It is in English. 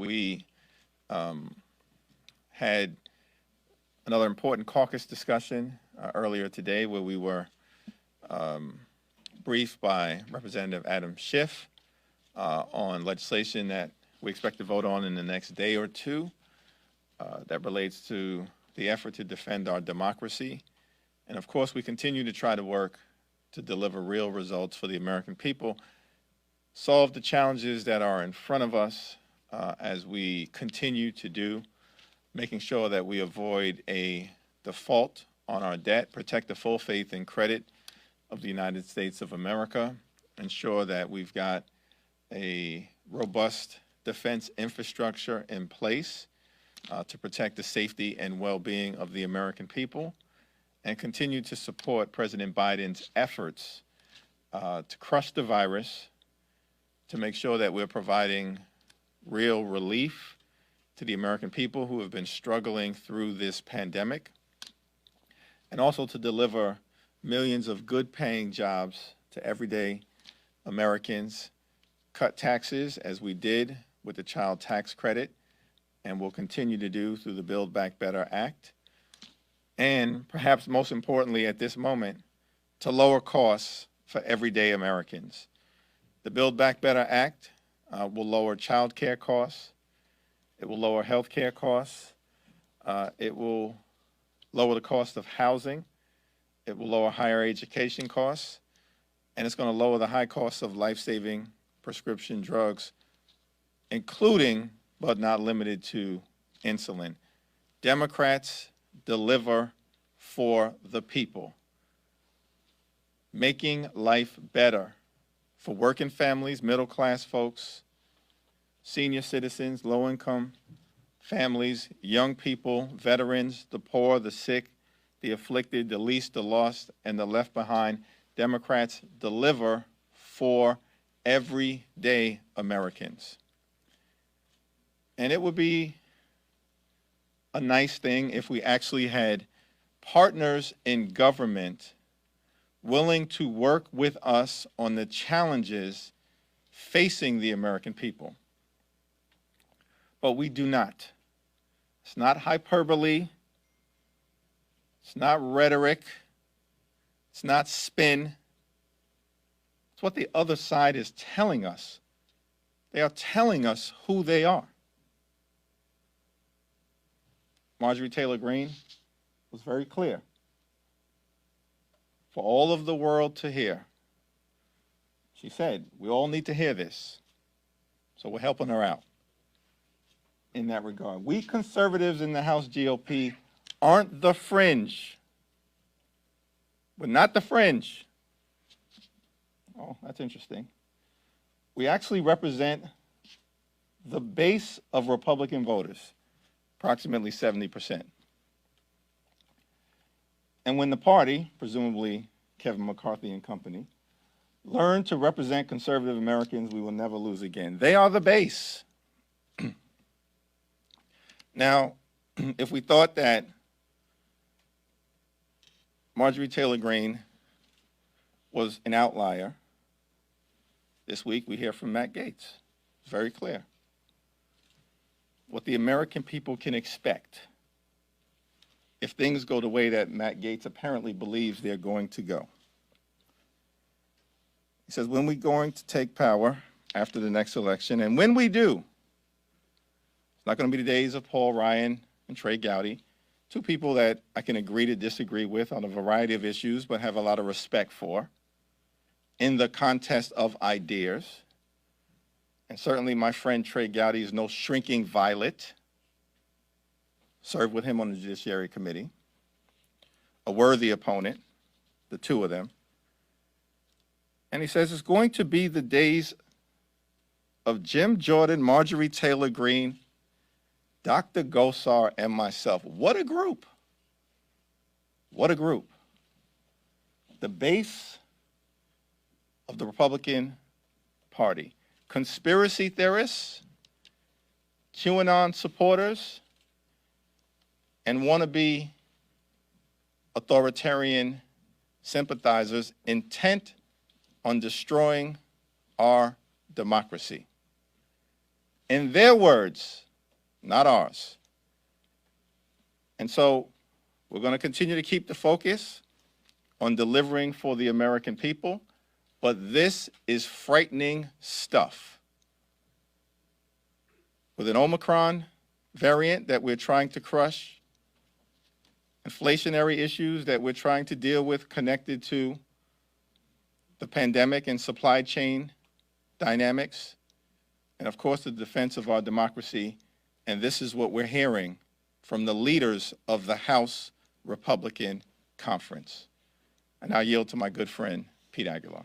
We had another important caucus discussion earlier today where we were briefed by Representative Adam Schiff on legislation that we expect to vote on in the next day or two that relates to the effort to defend our democracy. And of course, we continue to try to work to deliver real results for the American people, solve the challenges that are in front of us as we continue to do, making sure that we avoid a default on our debt, protect the full faith and credit of the United States of America, ensure that we've got a robust defense infrastructure in place to protect the safety and well-being of the American people, and continue to support President Biden's efforts to crush the virus, to make sure that we're providing real relief to the American people who have been struggling through this pandemic, and also to deliver millions of good-paying jobs to everyday Americans, cut taxes as we did with the child tax credit, and will continue to do through the Build Back Better Act, and perhaps most importantly at this moment, to lower costs for everyday Americans. The Build Back Better Act will lower child care costs, it will lower health care costs, it will lower the cost of housing, it will lower higher education costs, and it's going to lower the high cost of life-saving prescription drugs, including but not limited to insulin. Democrats deliver for the people, making life better for working families, middle-class folks, senior citizens, low-income families, young people, veterans, the poor, the sick, the afflicted, the least, the lost, and the left behind. Democrats deliver for everyday Americans. And it would be a nice thing if we actually had partners in government willing to work with us on the challenges facing the American people. But we do not. It's not hyperbole. It's not rhetoric. It's not spin. It's what the other side is telling us. They are telling us who they are. Marjorie Taylor Greene was very clear for all of the world to hear. She said, we all need to hear this. So we're helping her out in that regard. We conservatives in the House GOP aren't the fringe. We're not the fringe. Oh, that's interesting. We actually represent the base of Republican voters, approximately 70%. And when the party, presumably Kevin McCarthy and company, learn to represent conservative Americans, we will never lose again. They are the base. Now, if we thought that Marjorie Taylor Greene was an outlier, this week we hear from Matt Gaetz. It's very clear what the American people can expect if things go the way that Matt Gaetz apparently believes they're going to go. He says, when we're going to take power after the next election, and when we do, it's not going to be the days of Paul Ryan and Trey Gowdy, two people that I can agree to disagree with on a variety of issues, but have a lot of respect for in the contest of ideas. And certainly my friend Trey Gowdy is no shrinking violet. Served with him on the Judiciary Committee. A worthy opponent, the two of them. And he says it's going to be the days of Jim Jordan, Marjorie Taylor Greene, Dr. Gosar, and myself. What a group. What a group. The base of the Republican Party. Conspiracy theorists, QAnon supporters, and wannabe authoritarian sympathizers intent on destroying our democracy. in their words, not ours. And so we're going to continue to keep the focus on delivering for the American people, but this is frightening stuff. With an Omicron variant that we're trying to crush, inflationary issues that we're trying to deal with connected to the pandemic and supply chain dynamics, and of course the defense of our democracy. And this is what we're hearing from the leaders of the House Republican Conference. And I yield to my good friend, Pete Aguilar.